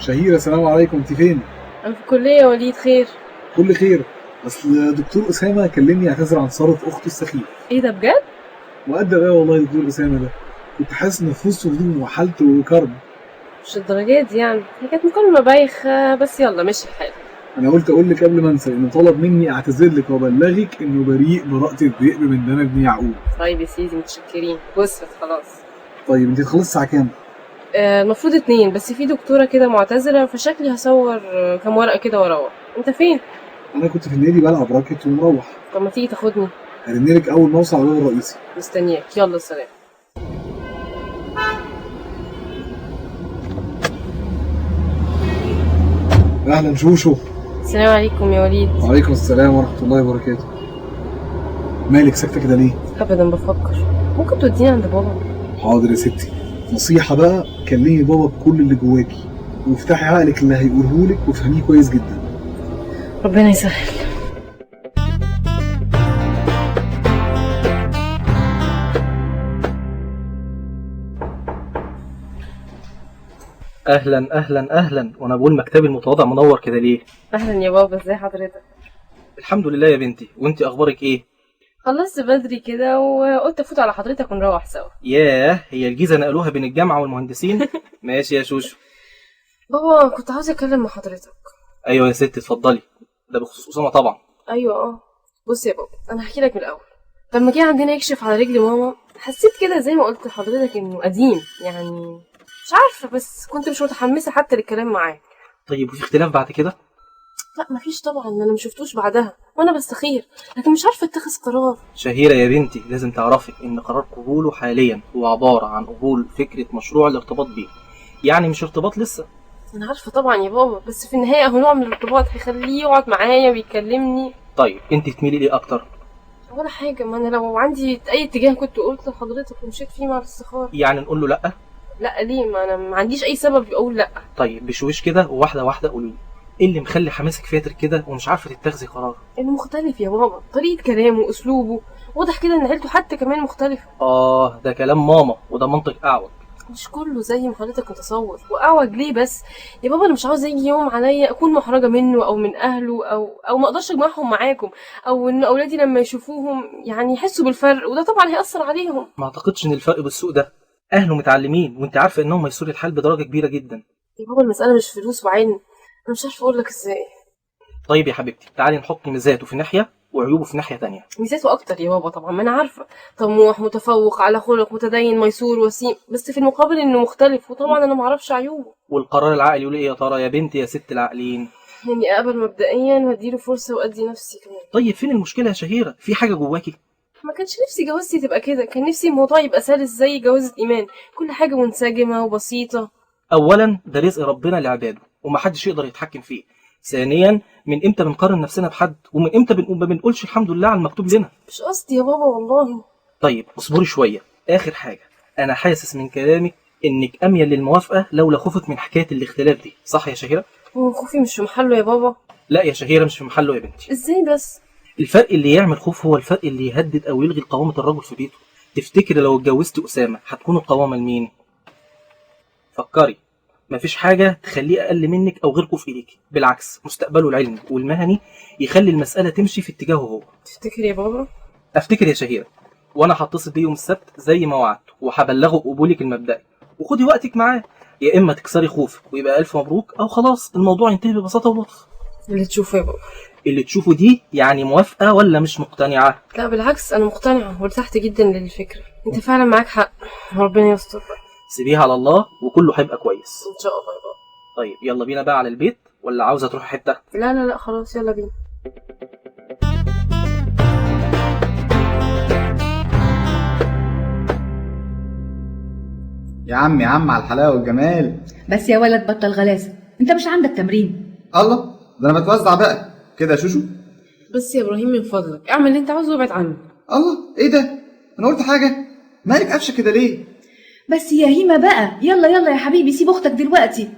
شهيرة، السلام عليكم، انت فين؟ انا في الكليه يا وليد. خير؟ كل خير. اصل دكتور اسامة كلمني يعتذر عن ثروة اخته السخيفة. ايه ده بجد؟ مؤدب ايه والله دكتور اسامة ده. كنت حاسس ان في وسط هدوم وحالته وكرب. مش الدرجات دي يعني، هي كانت مكالمه بايخه بس يلا مشي الحال. انا قلت اقول لك قبل ما انسى انه طلب مني اعتذر لك وابلغك انه بريء براءة الذئب من دم ابن يعقوب. طيب يا سيدي متشكرين، وصلت خلاص. طيب انت تخلص الساعة كام؟ المفروض 2 بس في دكتوره كده معتذره فشكلي هصور كام ورقه كده واروح. انت فين؟ انا كنت في النادي بلعب راكت ومروح. طب ما تيجي تاخدني؟ هرنلك اول ما اوصل على الباب الرئيسي. مستنياك، يلا سلام. اهلا شوشو. السلام عليكم يا وليد. وعليكم السلام ورحمة الله وبركاته. مالك ساكتة كده ليه؟ ابدا بفكر، ممكن توديني عند بابا؟ حاضر يا ستي. نصيحة بقى، كلمي بابا بكل اللي جواكي وافتحي عقلك اللي هيقولهولك وافهميه كويس جدا. ربنا يسهل. اهلا اهلا اهلا، وانا بقول مكتبي المتواضع منور كده ليه؟ اهلا يا بابا، ازي حضرتك؟ الحمد لله يا بنتي، وانتي اخبارك ايه؟ خلصت بدري كده وقلت افوت على حضرتك ونروح سوا. ياه، هي الجيزه نقلوها بين الجامعه والمهندسين. ماشي يا شوشو. بابا كنت عاوزه اتكلم مع حضرتك. ايوه يا ستي اتفضلي. ده بخصوص اسامه طبعا. ايوه بص يا بابا، انا هحكي لك من الاول. لما جه عندنا يكشف على رجل ماما حسيت كده زي ما قلت لحضرتك انه قديم يعني. مش عارفه، بس كنت مش متحمسه حتى للكلام معاه. طيب وفي اختلاف بعد كده؟ لا مفيش طبعا، انا مشفتوش بعدها وانا بستخير، لكن مش عارفه اتخذ قرار. شهيره يا بنتي، لازم تعرفي ان قرار قبوله حاليا هو عباره عن قبول فكره مشروع الارتباط بيه. يعني مش ارتباط لسه. انا عارفه طبعا يا بابا، بس في النهايه اهو نوع من الارتباط هيخليه يقعد معايا ويكلمني. طيب انتي تميلي ليه اكتر؟ ولا حاجه، ما انا لو عندي اي اتجاه كنت قلت لحضرتك ومشيت فيه مع الاستخاره. يعني نقول له لا؟ لا ليه؟ ما انا ما عنديش اي سبب اقول لا. طيب بشويش كده وواحده واحده قولي لي، ايه اللي مخلي حماسك فاتر كده ومش عارفه تتخذي قرار؟ انه مختلف يا بابا، طريقة كلامه واسلوبه واضح كده ان عيلته حتى كمان مختلفة. ده كلام ماما وده منطق اعوج. مش كله زي ما حضرتك متصور. واعوج ليه بس يا بابا؟ انا مش عاوز يجي يوم عليا اكون محرجة منه او من اهله او ما اقدرش اجمعهم معاكم، او ان اولادي لما يشوفوهم يعني يحسوا بالفرق، وده طبعا هيأثر عليهم. ما اعتقدش ان الفرق بالسوق ده. اهله متعلمين وانت عارفه انهم هيسوروا الحال بدرجه كبيره جدا. يا بابا المسألة مش فلوس وعين، انا مش عارفة اقول لك ازاي. طيب يا حبيبتي، تعالي نحط ميزاته في ناحيه وعيوبه في ناحيه تانية. ميزاته اكتر يا بابا طبعا، ما انا عارفة. طموح، متفوق، على خلق، متدين، ميسور، وسيم، بس في المقابل انه مختلف، وطبعا انا معرفش عيوبه. والقرار العقلي يقول ايه يا ترى يا بنتي يا ست العاقلين؟ يعني اقبل مبدئيا واديله فرصه وادي نفسي كمان. طيب فين المشكله يا شهيره؟ في حاجه جواكي؟ ما كانش نفسي جوازتي تبقى كده، كان نفسي الموضوع يبقى سلس زي جوازة ايمان، كل حاجه منسجمه وبسيطه. اولا ده رزق ربنا لعباده ومحدش يقدر يتحكم فيه. ثانيا، من امتى بنقارن نفسنا بحد؟ ومن امتى ما بنقولش الحمد لله على المكتوب لنا؟ مش قصدي يا بابا والله. طيب اصبري شويه. اخر حاجه، انا حاسس من كلامك انك اميل للموافقه لولا خوفك من حكايه الاختلاف دي، صح يا شهيره؟ هو خوفي مش في محله يا بابا. لا يا شهيره، مش في محله يا بنتي. ازاي بس؟ الفرق اللي يعمل خوف هو الفرق اللي يهدد او يلغي قوامة الرجل في بيته. تفتكري لو اتجوزت اسامة هتكون القوامة لمين؟ فكري. مفيش حاجة تخليه اقل منك او غيركم في ايديك، بالعكس مستقبله العلمي والمهني يخلي المسألة تمشي في اتجاهه هو. تفتكر يا بابا؟ افتكر يا شهيرة. وانا هتصل بيه يوم السبت زي ما وعدت وهبلغه قبولك المبدئي، وخدي وقتك معاه. يا اما تكسري خوفك ويبقى الف مبروك، او خلاص الموضوع ينتهي ببساطة ولطف. اللي تشوفه يا بابا. اللي تشوفه دي يعني موافقة ولا مش مقتنعة؟ لا بالعكس، انا مقتنعه وارتحت جدا للفكره. انت فعلا معاك حق، ربنا يستر بقى. سيبيها على الله وكله هيبقى كويس ان شاء الله يا بابا. طيب يلا بينا بقى على البيت، ولا عاوزة تروح حتة؟ لا لا لا خلاص يلا بينا. يا عم على الحلاوه والجمال. بس يا ولد بطل غلاسه، انت مش عندك تمرين؟ الله، ده انا بتوزع بقى كده يا شوشو. بس يا ابراهيم من فضلك اعمل اللي انت عاوزه وابعد عني. الله، ايه ده؟ انا قلت حاجه؟ مالك قافشه كده ليه؟ بس يا هيما بقى، يلا يلا يا حبيبي، سيب اختك دلوقتي.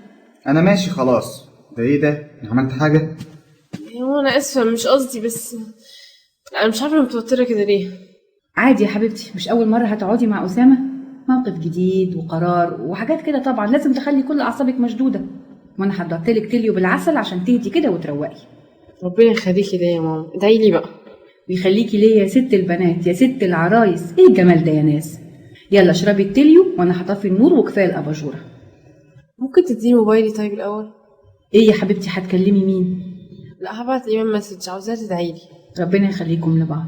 انا ماشي خلاص. ده ايه ده؟ انا عملت حاجه؟ هو انا اسفه مش قصدي، بس انا مش عارفه متوتره كده ليه. عادي يا حبيبتي، مش اول مره هتقعدي مع اسامه، موقف جديد وقرار وحاجات كده، طبعا لازم تخلي كل اعصابك مشدوده. وانا حضرت لك تليو بالعسل عشان تهدي كده وتروقي. ربنا يخليكي ليا يا ماما، ادعي لي بقى. ويخليكي ليا يا ست البنات يا ست العرايس. ايه الجمال ده يا ناس. يلا اشربي التليو وانا هطفي النور وكفايه الاباجوره. ممكن تديني موبايلي طيب الاول؟ ايه يا حبيبتي هتكلمي مين؟ لا هبعت ايمان مسج، عاوزاها تدعي لي. ربنا يخليكم لبعض.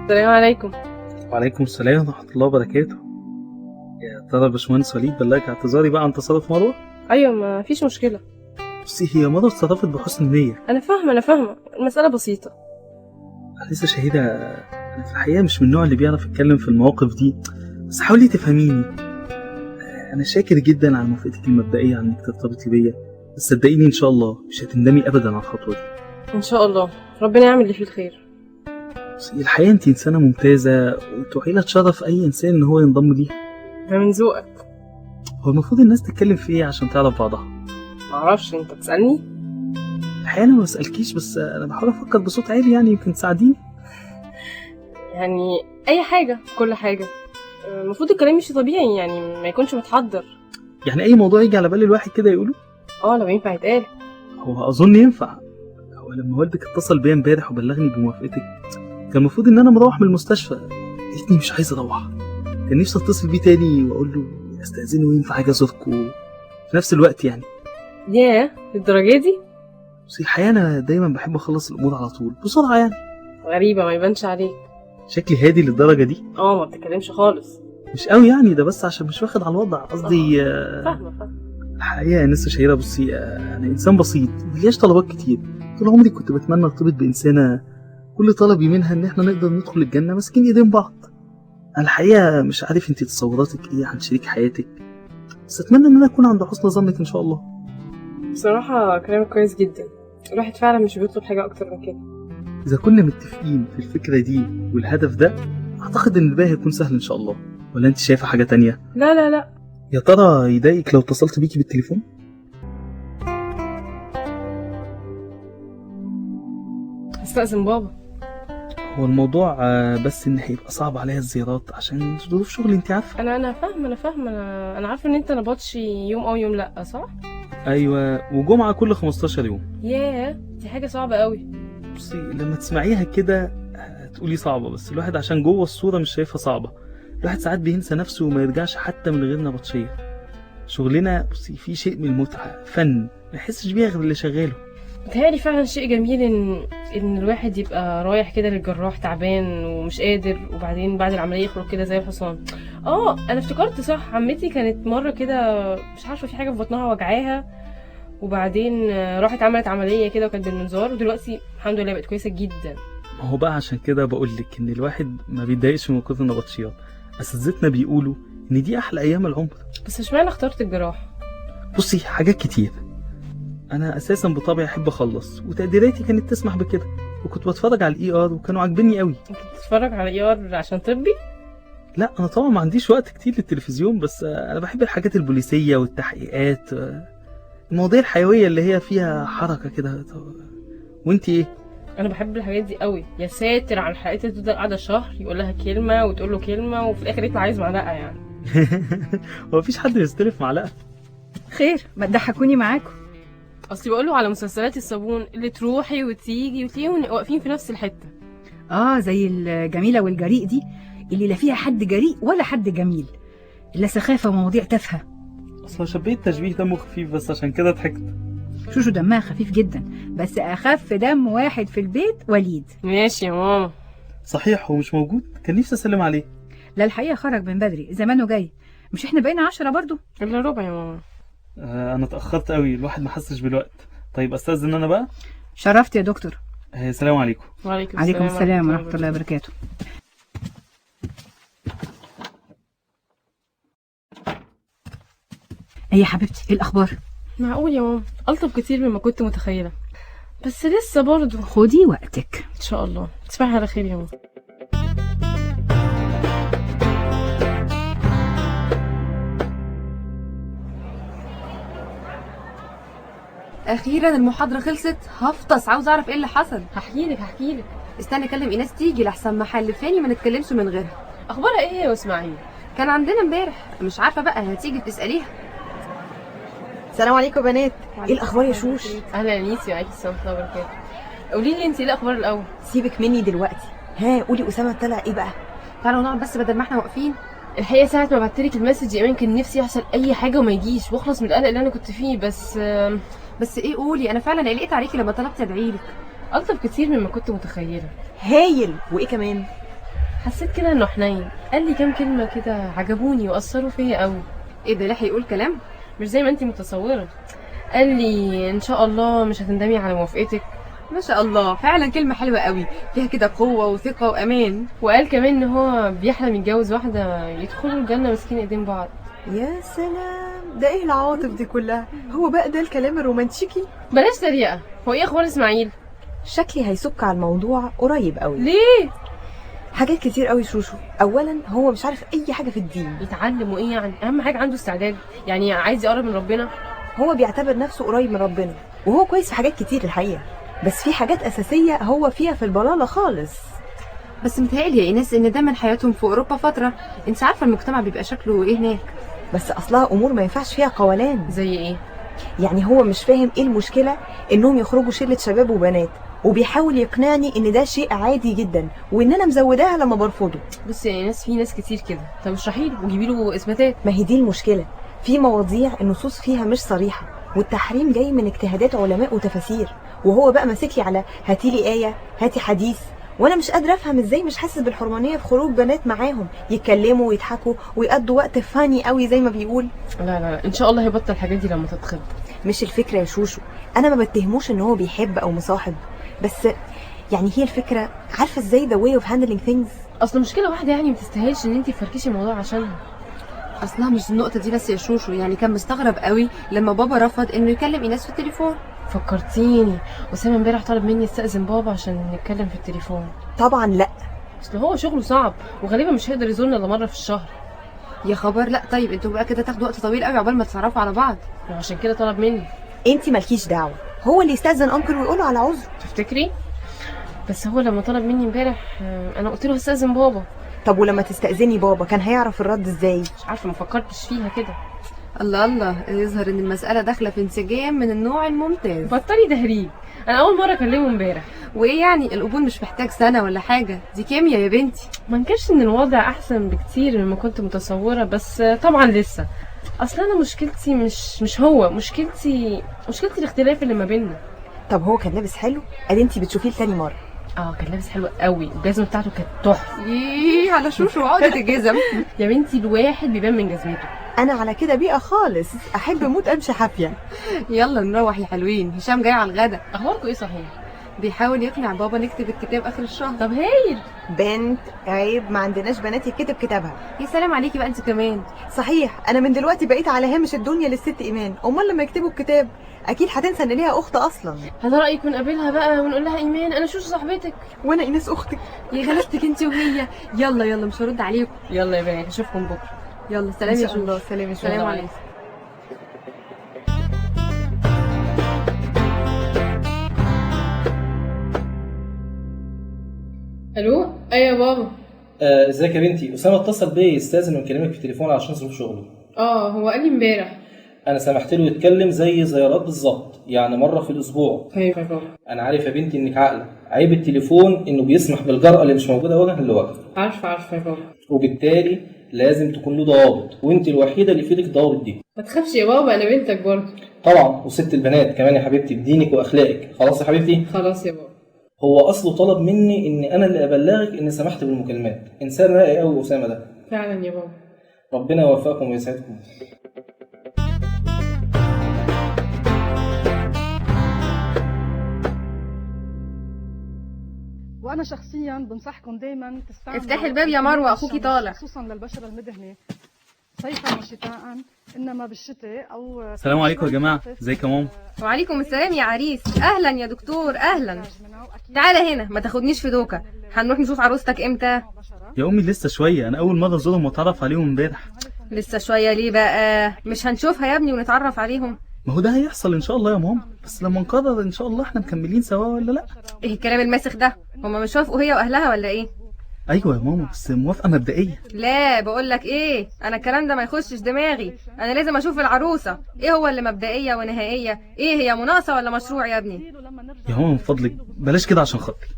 السلام عليكم. وعليكم السلام ورحمة الله وبركاته. يا ترى الباشمهندس وليد بلغك اعتذاري بقى عن تصرف مروة؟ ايوه ما فيش مشكله. بصي هي مروة اتصرفت بحسن نية. انا فاهمه المساله بسيطه. لسه شهيدة، أنا في الحقيقة مش من النوع اللي بيعرف يتكلم في المواقف دي، بس حاولي تفهميني. أنا شاكر جدا على موافقتك المبدئية على إنك ترتبطي بيا، بس صدقيني إن شاء الله مش هتندمي أبدا على الخطوة دي. ان شاء الله ربنا يعمل اللي فيه الخير. بصي الحقيقة أنت إنسانة ممتازة وتوحيلة تشرف أي إنسان إن هو ينضم ليها. ده من ذوقك. هو المفروض الناس تتكلم في إيه عشان تعرف بعضها؟ معرفش، انت بتسألني؟ الحقيقة أنا ما بسألكيش، بس أنا بحاول أفكر بصوت عالي يعني يمكن تساعديني. يعني اي حاجه، كل حاجه. المفروض الكلام مش طبيعي، يعني ما يكونش متحضر. يعني أي موضوع يجي على بال الواحد كده يقوله؟ لو ينفع يتقال. هو أظن ينفع. هو لما والدك اتصل بيا امبارح وبلغني بموافقتك، كان المفروض إن أنا مروح من المستشفى، لقيتني مش عايز أروح. كان نفسي أتصل بيه تاني وأقول له أستأذنه وينفع أجي أزوركوا في نفس الوقت يعني. ياه للدرجه دي؟ بس الحقيقة أنا دايما بحب أخلص الأمور على طول بسرعة يعني. غريبه، ما يبانش عليك. شكلي هادي للدرجة دي؟ ما بتتكلمش خالص. مش قوي يعني، ده بس عشان مش واخد على الوضع، قصدي فاهمه. الحقيقة يا ناس شهيرة، بصي أنا إنسان بسيط ملياش طلبات كتير. طول عمري كنت بتمنى ارتبط بإنسانة كل طلبي منها إن إحنا نقدر ندخل الجنة ماسكين إيدين بعض. أنا الحقيقة مش عارف أنتي تصوراتك إيه عن شريك حياتك، بس أتمنى إن أنا أكون عند حسن ظنك إن شاء الله. بصراحه كلامك كويس جدا، الواحد فعلا مش بيطلب حاجه اكتر من كده. إذا كنا متفقين في الفكرة دي والهدف ده، أعتقد إن الباقي هيكون سهل إن شاء الله. ولا أنت شايفة حاجة تانية؟ لا. يا ترى يضايقك لو اتصلت بيكي بالتليفون؟ استأذن بابا. هو الموضوع بس إن هيبقى صعب عليا الزيارات عشان ظروف شغلي أنت عارفة. انا فاهمه انا عارفه ان انت نبطش يوم او يوم لا، صح؟ أيوة، وجمعة كل 15 يوم. ياه دي حاجه صعبه قوي. بصي لما تسمعيها كده هتقولي صعبة، بس الواحد عشان جوه الصورة مش شايفها صعبة. الواحد ساعات بينسى نفسه وما يرجعش حتى من غير نبطشية. شغلنا بصي فيه شيء من المتعة، فن ما يحسش بيها غير اللي شغاله. متهيألي فعلا شيء جميل ان الواحد يبقى رايح كده للجراح تعبان ومش قادر، وبعدين بعد العمليه يخرج كده زي الحصان. انا افتكرت صح، عمتي كانت مره كده مش عارفه في حاجه في بطنها وجعاها، وبعدين راحت عملت عمليه كده وكانت بالمنظار، ودلوقتي الحمد لله بقت كويسه جدا. ما هو بقى عشان كده بقولك ان الواحد ما بيتضايقش من كتر النبطشيات. اساتذتنا بيقولوا ان دي احلى ايام العمر. بس اشمعنى اخترت الجراح؟ بصي حاجات كتير. انا اساسا بطبعي احب اخلص، وتقديراتي كانت تسمح بكده، وكنت بتفرج على الاي ار وكانوا عاجبني قوي. انت بتتفرج على اي ار عشان طبي؟ لا انا طبعا ما عنديش وقت كتير للتلفزيون، بس انا بحب الحاجات البوليسيه والتحقيقات، المواضيع الحيويه اللي هي فيها حركه كده. وانتي ايه؟ انا بحب الحاجات دي قوي. يا ساتر على الحلقات اللي تفضل قاعده شهر يقول لها كلمه وتقول له كلمه وفي الاخر يطلع عايز معلقه يعني. هو مفيش حد يستلف معلقه؟ خير ما تضحكوني معاكم. اصلي بقول له على مسلسلات الصابون اللي تروحي وتيجي وتلاقيهم واقفين في نفس الحته. زي الجميله والجريء دي اللي لا فيها حد جريء ولا حد جميل، لا سخافه ومواضيع تافهه. اصل شبيت تشبيه دمه خفيف بس عشان كده ضحكت. شوشو دمها خفيف جدا، بس اخف دم واحد في البيت وليد. ماشي يا ماما. صحيح هو مش موجود؟ كان نفسي اسلم عليه. لا الحقيقه خرج من بدري، زمانه جاي. مش احنا بقينا 10 برضو؟ الا ربع يا ماما. انا اتاخرت قوي، الواحد ما حسش بالوقت. طيب استاذن انا بقى. شرفت يا دكتور. السلام عليكم. وعليكم السلام ورحمه الله وبركاته. ايه يا حبيبتي ايه الاخبار؟ معقول يا ماما، الطف كتير مما كنت متخيله، بس لسه برضو. خدي وقتك ان شاء الله. تصبحي على خير يا ماما. اخيرا المحاضره خلصت. هفطس، عاوز اعرف ايه اللي حصل. هحكيلك استنى اكلم ايناس تيجي لحسن محل فاني ما نتكلمش من غيرها. اخبارها ايه يا اسماعيل؟ كان عندنا امبارح، مش عارفه بقى هتيجي تساليها. السلام عليكم يا بنات. ايه الاخبار يا شوش؟ اهلا يا نيسي، وعليكم السلام ورحمه الله وبركاته. قولي لي انت ايه الاخبار الاول؟ سيبك مني دلوقتي. ها قولي اسامه طلع ايه بقى؟ تعالوا نقعد بس بدل ما احنا واقفين. الحقيقه ساعه ما بعتلك المسج يا ايمان كان نفسي يحصل اي حاجه وما يجيش واخلص من القلق اللي انا كنت فيه، بس ايه قولي، انا فعلا قلقت عليكي لما طلبت ادعيلك. الطف كتير مما كنت متخيله. هايل. وايه كمان؟ حسيت كده انه حنين، قال لي كام كلمه كده عجبوني واثروا فيا قوي. ايه ده، لحق يقول كلام؟ مش زي ما انت متصوره. قال لي ان شاء الله مش هتندمي على موافقتك. ما شاء الله، فعلا كلمه حلوه قوي، فيها كده قوه وثقه وامان. وقال كمان ان هو بيحلم يتجوز واحده يدخلوا الجنه ماسكين ايدين بعض. يا سلام، ده ايه العواطف دي كلها؟ هو بقى ده الكلام الرومانتيكي؟ بلاش تريقه. هو ايه اخبار اسماعيل؟ شكلي هيسك على الموضوع قريب قوي. ليه؟ حاجات كتير قوي شوشو. اولا هو مش عارف اي حاجه في الدين. يتعلم وايه يعني؟ اهم حاجه عنده استعداد، يعني عايز يقرب من ربنا. هو بيعتبر نفسه قريب من ربنا وهو كويس في حاجات كتير الحقيقه، بس في حاجات اساسيه هو فيها في البلاله خالص. بس متهيألي يا ايناس ان ده من حياتهم في اوروبا فتره، انت عارفه المجتمع بيبقى شكله ايه هناك. بس اصلها امور ما ينفعش فيها قولان. زي ايه؟ يعني هو مش فاهم ايه المشكله انهم يخرجوا شله شباب وبنات، وبيحاول يقنعني ان ده شيء عادي جدا وان انا مزوداها لما برفضه. بصي يا ناس، في ناس كتير كده. طب اشرحي له وجيبي له اثباتات. ما هي دي المشكله، في مواضيع النصوص فيها مش صريحه، والتحريم جاي من اجتهادات علماء وتفاسير، وهو بقى ماسك لي على هاتي لي ايه هاتي حديث، وانا مش قادره افهم ازاي مش حاسس بالحرمانيه في خروج بنات معاهم يتكلموا ويضحكوا ويقضوا وقت فاني قوي زي ما بيقول. لا ان شاء الله هيبطل الحاجات دي لما تتخب. مش الفكره يا شوشو، انا ما بتهموش ان هو بيحب او مصاحب، بس يعني هي الفكره عارفه ازاي the way of handling things. اصل مشكله واحده يعني ما تستاهلش ان انت تفركشي الموضوع عشانها. اصلها مش النقطه دي بس يا شوشو، يعني كان مستغرب قوي لما بابا رفض انه يكلم ايناس في التليفون. فكرتيني، اسامه امبارح طلب مني استاذن بابا عشان نتكلم في التليفون. طبعا لا، اصل هو شغله صعب وغالبا مش هيقدر يزورنا الا مره في الشهر. يا خبر، لا طيب انتوا بقى كده تاخدوا وقت طويل قوي عقبال ما تتعرفوا على بعض. وعشان كده طلب مني. انتي مالكيش دعوه، هو اللي يستاذن انكل ويقوله على عذر. تفتكري؟ بس هو لما طلب مني امبارح انا قلت له هستاذن بابا. طب ولما تستأذني بابا كان هيعرف الرد ازاي؟ مش عارفه، ما فكرتش فيها كده. الله، يظهر ان المساله داخله في انسجام من النوع الممتاز. بطلي تهريج، انا اول مره اكلمه امبارح. وايه يعني، القبول مش محتاج سنه ولا حاجه، دي كيمياء يا بنتي. ما انكرش ان الوضع احسن بكتير مما كنت متصوره، بس طبعا لسه. اصل انا مشكلتي مش هو، مشكلتي الاختلاف اللي ما بيننا. طب هو كان لابس حلو؟ ادي انتي بتشوفيه لتاني مره. كان لابس حلو قوي، الجزمه بتاعته كانت تحفه. ايه على شوشو وعقده الجزم. يا بنتي الواحد بيبان من جزمته. انا على كده بيئه خالص، احب اموت امشي حافيه. يلا نروح يا حلوين، هشام جاي على الغدا. اخباركم ايه صحيح؟ بيحاول يقنع بابا نكتب الكتاب اخر الشهر. طب هايل. بنت عيب، ما عندناش بنات يكتب كتابها. يا سلام عليكي بقى انت كمان. صحيح انا من دلوقتي بقيت على هامش الدنيا للست ايمان، امال لما يكتبوا الكتاب اكيد هتنسى ان ليها اخت اصلا. هذا رايك نقابلها بقى ونقول لها ايمان انا شوشو صاحبتك وانا ايناس اختك. يا غلبتك انت وهي. يلا مش هرد عليكم. يلا يا بنات اشوفكم بكره. يلا سلام يا شوشو. سلام يا شوشو. سلام عليكم. الو، ايوه يا بابا. ازيك يا بنتي؟ اسامه اتصل بيا يستاذن ويكلمك في التليفون عشان ظروف شغله. هو قال لي امبارح. انا سمحت له يتكلم زي زيارات بالظبط، يعني مره في الاسبوع. طيب يا بابا. انا عارف يا بنتي انك عاقله، عيب التليفون انه بيسمح بالجرأه اللي مش موجوده وجها لوجه. عارفه يا بابا. وبالتالي لازم تكون له ضوابط، وانت الوحيده اللي في ايدك الضوابط دي. ما تخافش يا بابا، انا بنتك برضه. طبعا، وست البنات كمان يا حبيبتي، بدينك واخلاقك. خلاص يا حبيبتي؟ خلاص يا بابا. هو اصله طلب مني ان انا اللي ابلغك ان سمحت بالمكالمات. انسان راقي قوي اسامه ده. فعلا يا بابا. ربنا يوفقكم ويسعدكم. وانا شخصيا بنصحكم دائما تستعملوا افتحي الباب يا مروه، اخوكي طالع. خصوصا للبشره المدهنه صيفا وشتاء، انما بالشتاء او. السلام عليكم يا جماعه، ازيك يا ماما؟ وعليكم السلام يا عريس. اهلا يا دكتور، اهلا. تعالى هنا، ما تاخدنيش في دوكه. هنروح نشوف عروستك امتى؟ يا امي لسه شويه، انا اول مره ازورهم واتعرف عليهم امبارح. لسه شويه ليه بقى؟ مش هنشوفها يا ابني ونتعرف عليهم؟ ما هو ده هيحصل ان شاء الله يا ماما، بس لما نقرر ان شاء الله احنا مكملين سوا ولا لا. ايه الكلام الماسخ ده؟ هما مش وافقوا هي واهلها ولا ايه؟ ايوه يا ماما، بس موافقه مبدئيه. لا بقول لك ايه، انا الكلام ده ما يخشش دماغي، انا لازم اشوف العروسه. ايه هو اللي مبدئيه ونهائيه؟ ايه هي مناقصه ولا مشروع يا ابني؟ يا ماما من فضلك بلاش كده عشان خاطري.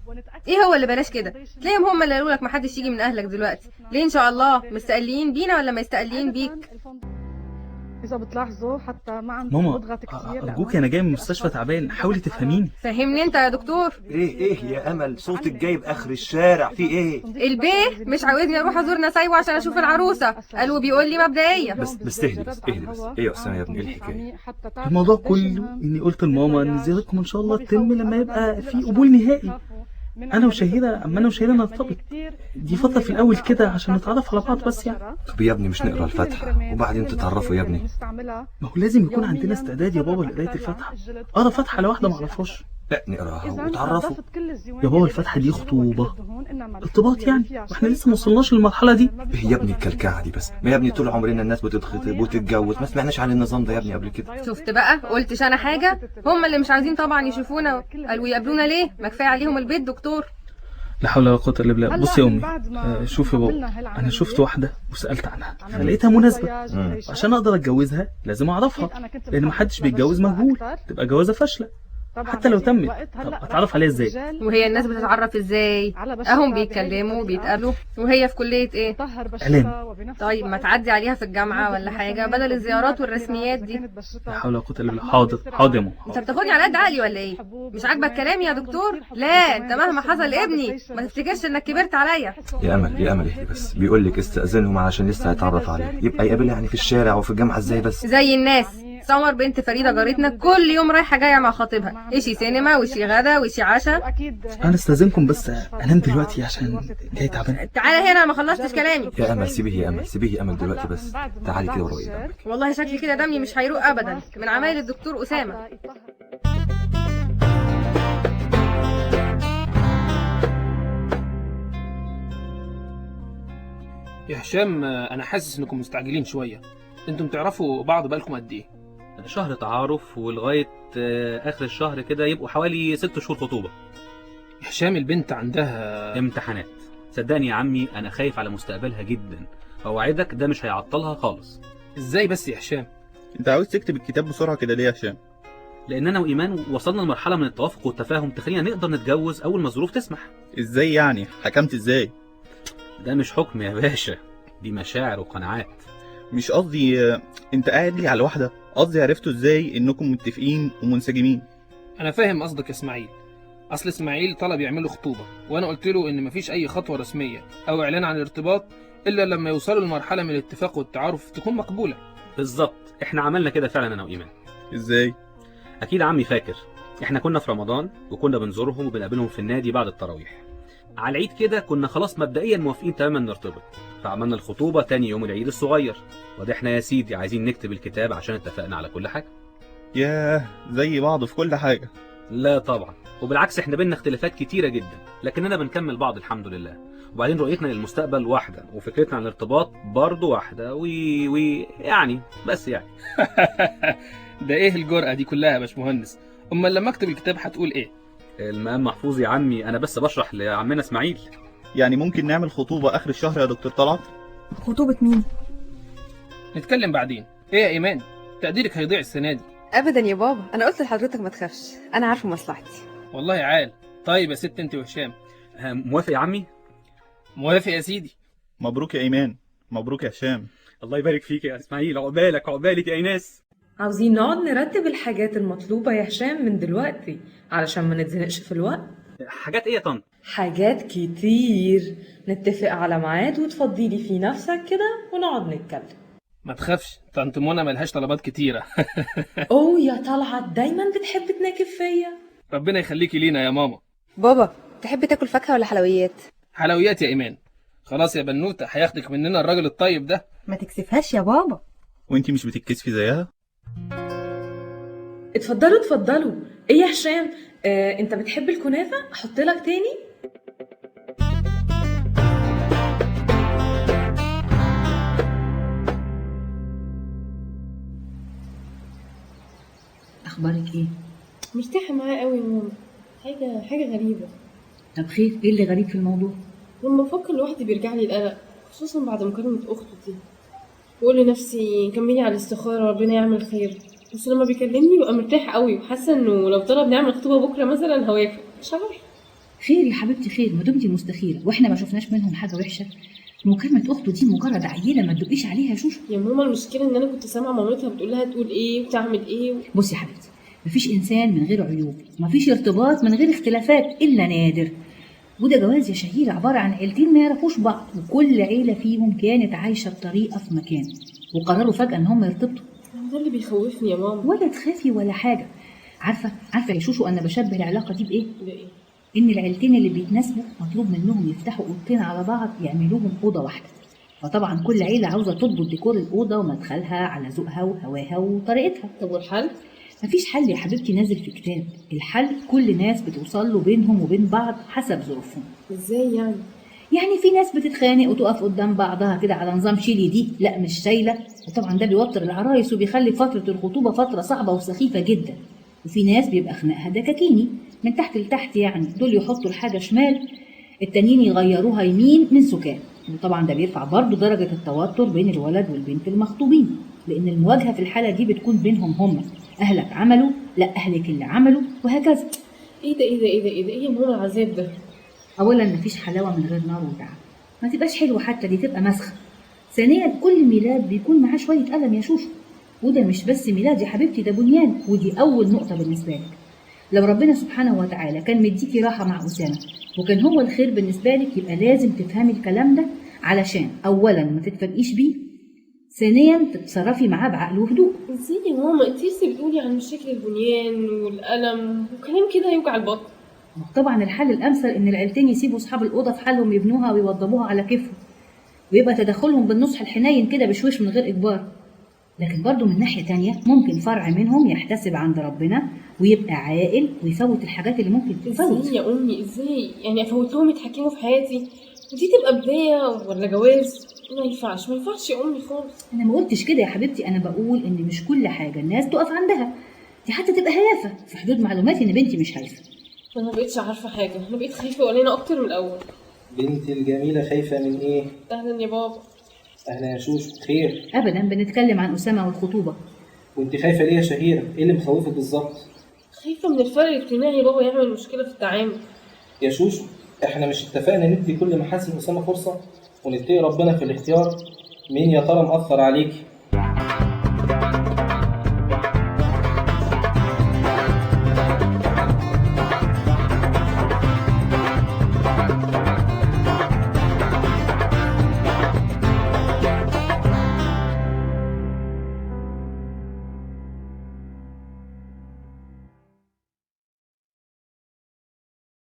ايه هو اللي بلاش كده؟ تلاقيهم هم اللي قالوا لك ما حدش يجي من اهلك دلوقتي. ليه ان شاء الله؟ مستقلين بينا ولا ما يستقلين بيك؟ اذا بتلاحظوا حتى ما عم ماما تضغط كتير. ارجوك انا جاي من المستشفى تعبان، حاولي تفهميني. فهمني انت يا دكتور. ايه يا امل، صوتك جايب اخر الشارع، في ايه؟ البيه مش عاوزني اروح ازور نسايبه عشان اشوف العروسه، قالوا بيقول لي مبدئيه. بس اهدي ايه يا اسامه يا ابني، ايه الحكايه؟ الموضوع كله اني قلت لماما ان زيارتكم ان شاء الله تتم لما يبقى في قبول نهائي. انا وشهيره نرتبط. دي فتره في الاول كده عشان نتعرف على بعض بس يعني. طب يا ابني مش نقرا الفاتحه وبعدين تتعرفوا يا ابني؟ ما هو لازم يكون عندنا استعداد يا بابا لقرايه الفاتحه. اقرا فاتحه لواحده ما اعرفهاش. لا نقراها وتعرفوا. يا بابا الفاتحه دي خطوبه، ارتباط يعني، واحنا لسه ما وصلناش للمرحله دي. ايه يا ابني الكلكعه دي بس؟ ما يا ابني طول عمرنا الناس بتتخطب وتتجوز، ما سمعناش عن النظام ده يا ابني قبل كده. شفت بقى، قلتش انا حاجه؟ هم اللي مش عايزين طبعا يشوفونا، قالوا يقابلونا ليه؟ ما كفايه عليهم البيت دكتور. لا حول ولا قوه الا بالله. بصي يا امي، شوفي يا بابا، انا شفت واحده وسالت عنها فلقيتها مناسبه، عشان اقدر اتجوزها لازم اعرفها، لان محدش بيتجوز مجهول، تبقى جوازه فاشله حتى لو تمت. طب اتعرف عليها ازاي؟ وهي الناس بتتعرف ازاي؟ اهم بيتكلموا وبيتقابلوا. وهي في كليه ايه؟ اعلام. طيب ما تعدي عليها في الجامعه ولا حاجه بدل الزيارات والرسميات دي. لا حول ولا قوه الا بالله. حاضر يا ماما. انت بتاخدني على قد عقلي ولا ايه؟ مش عاجبك كلامي يا دكتور؟ لا انت مهما حصل ابني ما تفتكرش انك كبرت عليا. يا امل اهدي بس، بيقول لك استاذنهم علشان لسه هيتعرف عليه، يبقى يقابلها يعني في الشارع وفي الجامعه ازاي بس؟ زي الناس. سمر بنت فريده جارتنا كل يوم رايحه جايه مع خطيبها، ايشي سينما وشي غدا وشي عشاء. انا استاذنكم بس انام دلوقتي عشان جاي تعبان. تعالى هنا، ما خلصتش كلامي. يا امل سيبيه يا امل دلوقتي بس، تعالي كده وروقي دمك. والله شكلي كده دمي مش هيروق ابدا من عمايل الدكتور اسامه. يا هشام، انا حاسس انكم مستعجلين شويه. انتم تعرفوا بعض بقالكم قد ايه؟ شهر تعارف ولغايه اخر الشهر كده يبقوا حوالي 6 شهور خطوبه. يا هشام البنت عندها امتحانات. صدقني يا عمي انا خايف على مستقبلها جدا، اوعدك ده مش هيعطلها خالص. ازاي بس يا هشام؟ انت عاوز تكتب الكتاب بسرعه كده ليه يا هشام؟ لان انا وايمان وصلنا لمرحله من التوافق والتفاهم تخلينا نقدر نتجوز اول ما الظروف تسمح. ازاي يعني؟ حكمت ازاي؟ ده مش حكم يا باشا، دي مشاعر وقناعات. مش قصدي انت قاعد لي على واحده، قصدي عرفتوا ازاي انكم متفقين ومنسجمين؟ انا فاهم قصدك يا اسماعيل. اصل اسماعيل طلب يعملوا خطوبه، وانا قلت له ان مفيش اي خطوه رسميه او اعلان عن الارتباط الا لما يوصلوا لمرحله من الاتفاق والتعارف تكون مقبوله. بالظبط، احنا عملنا كده فعلا انا وايمان. ازاي؟ اكيد عمي فاكر، احنا كنا في رمضان وكنا بنزورهم وبنقابلهم في النادي بعد التراويح. على العيد كده كنا خلاص مبدئيا موافقين تماما نرتبط، فعملنا الخطوبه تاني يوم العيد الصغير، وده احنا يا سيدي عايزين نكتب الكتاب عشان اتفقنا على كل حاجه. ياه، زي بعض في كل حاجه. لا طبعا، وبالعكس احنا بينا اختلافات كتيره جدا، لكننا بنكمل بعض الحمد لله. وبعدين رؤيتنا للمستقبل واحده، وفكرتنا عن الارتباط برضه واحده، يعني بس يعني. ده ايه الجرأة دي كلها يا باشمهندس؟ امال لما اكتب الكتاب هتقول ايه؟ المقام محفوظ يا عمي، انا بس بشرح لعمنا اسماعيل. يعني ممكن نعمل خطوبه اخر الشهر يا دكتور طلعت؟ خطوبه مين؟ نتكلم بعدين. ايه يا ايمان، تقديرك هيضيع السنه دي. ابدا يا بابا، انا قلت لحضرتك ما تخافش، انا عارفه مصلحتي. والله عال. طيب يا ست انت وهشام، موافق يا عمي؟ موافق يا سيدي. مبروك يا ايمان. مبروك يا هشام. الله يبارك فيك يا اسماعيل، عقبالك يا ايناس. عاوزين نقعد نرتب الحاجات المطلوبة يا هشام من دلوقتي علشان ما نتزنقش في الوقت. حاجات ايه يا طنط؟ حاجات كتير. نتفق على ميعاد وتفضيلي فيه نفسك كده ونقعد نتكلم. ما تخافش، طنط منى ملهاش طلبات كتيرة. اوه يا طلعت، دايما بتحب تناكب فيا. ربنا يخليكي لينا يا ماما. بابا تحب تاكل فاكهة ولا حلويات؟ حلويات يا ايمان. خلاص يا بنوتة، هياخدك مننا الراجل الطيب ده. ما تكسفهاش يا بابا. وانتي مش بتتكسفي زيها؟ اتفضلوا. ايه يا هشام، انت بتحب الكنافة؟ احط لك تاني؟ اخبارك ايه؟ مرتاحه معاه قوي يا ماما. حاجه غريبه. طب خير، ايه اللي غريب في الموضوع؟ لما بفكر لوحدي بيرجع لي القلق، خصوصا بعد مكالمه اخته دي. بقول لنفسي كملي على الاستخاره ربنا يعمل خير، بس لما بيكلمني ببقى مرتاح قوي وحاسه انه لو طلب نعمل خطوبه بكره مثلا هوافق. مش عارفه. خير يا حبيبتي خير، ما دمتي مستخيره واحنا ما شفناش منهم حاجه وحشه. مكالمه اخته دي مجرد عيله، ما تدقيش عليها يا شوشو. يا ماما المشكله ان انا كنت سامعه مامتها بتقول لها تقول ايه وتعمل ايه بصي يا حبيبتي، مفيش انسان من غير عيوب، مفيش ارتباط من غير اختلافات الا نادر. وده جواز يا شهيره عباره عن عيلتين ما يعرفوش بعض، وكل عيله فيهم كانت عايشه بطريقه في مكان، وقرروا فجاه ان هم يرتبطوا. ده اللي بيخوفني يا ماما. ولا تخافي ولا حاجه. عارفه يا شوشو انا بشبه العلاقه دي بايه؟ بايه؟ ان العيلتين اللي بيتناسبوا مطلوب منهم يفتحوا اوضتين على بعض يعملوهم اوضه واحده. فطبعا كل عيله عاوزه تضبط ديكور الاوضه ومدخلها على ذوقها وهواها وطريقتها. طب والحل؟ مفيش حل يا حبيبتي نازل في كتاب، الحل كل ناس بتوصل له بينهم وبين بعض حسب ظروفهم. ازاي يعني؟ يعني في ناس بتتخانق وتقف قدام بعضها كده على نظام شيلي دي لا مش شايله، وطبعا ده بيوتر العرايس وبيخلي فتره الخطوبه فتره صعبه وسخيفه جدا. وفي ناس بيبقى خناقها دكاكيني من تحت لتحت، يعني دول يحطوا الحاجه شمال التانيين يغيروها يمين من سكان، وطبعا ده بيرفع برضه درجه التوتر بين الولد والبنت المخطوبين، لان المواجهه في الحاله دي بتكون بينهم هم، اهلك عملوا لا اهلك اللي عملوا وهكذا. ايه يا ماما العذاب ده؟ اولا مفيش حلاوه من غير نار وتعب، ما تبقاش حلوه حتى دي تبقى مسخه. ثانيا كل ميلاد بيكون معاه شويه ألم يا شوشو، وده مش بس ميلاد يا حبيبتي، ده بنيان، ودي اول نقطه بالنسبه لك. لو ربنا سبحانه وتعالى كان مديكي راحه مع اسامه وكان هو الخير بالنسبه لك، يبقى لازم تفهمي الكلام ده علشان اولا ما تتفاجئيش بيه، ثانيا تتصرفي معاه بعقل وهدوء. ازاي يا ماما انت لسه بتقولي عن مشاكل البنيان والألم وكلام كده يوجع البطن؟ طبعا الحل الامثل ان العيلتين يسيبوا اصحاب الاوضه في حالهم يبنوها ويوضبوها على كيفهم، ويبقى تدخلهم بالنصح الحنين كده بشويش من غير اجبار. لكن برضو من ناحيه تانية ممكن فرع منهم يحتسب عند ربنا ويبقى عاقل ويفوت الحاجات اللي ممكن تفوت. ازاي يا امي ازاي؟ يعني افوت لهم يتحكموا في حياتي ودي تبقى بدايه ولا جواز؟ ما ينفعش يا امي خالص. انا ما قلتش كده يا حبيبتي، انا بقول ان مش كل حاجه الناس تقف عندها، دي حتى تبقى هيافه في حدود معلوماتي ان بنتي مش هايفه. انا ما بقتش عارفه حاجه، انا بقيت خايفه وقلقانه اكتر من الاول. بنتي الجميله خايفه من ايه؟ اهلا يا بابا. اهلا يا شوشو، خير؟ ابدا بنتكلم عن اسامه والخطوبه. وانت خايفه ليه يا شهيره؟ ايه اللي مخوفك بالظبط؟ خايفه من الفرق الاجتماعي بابا يعمل مشكله في التعامل. يا شوشو احنا مش اتفقنا ندي كل محاسن اسامه فرصه ونتقي ربنا في الاختيار؟ مين يا ترى مأثر عليكي؟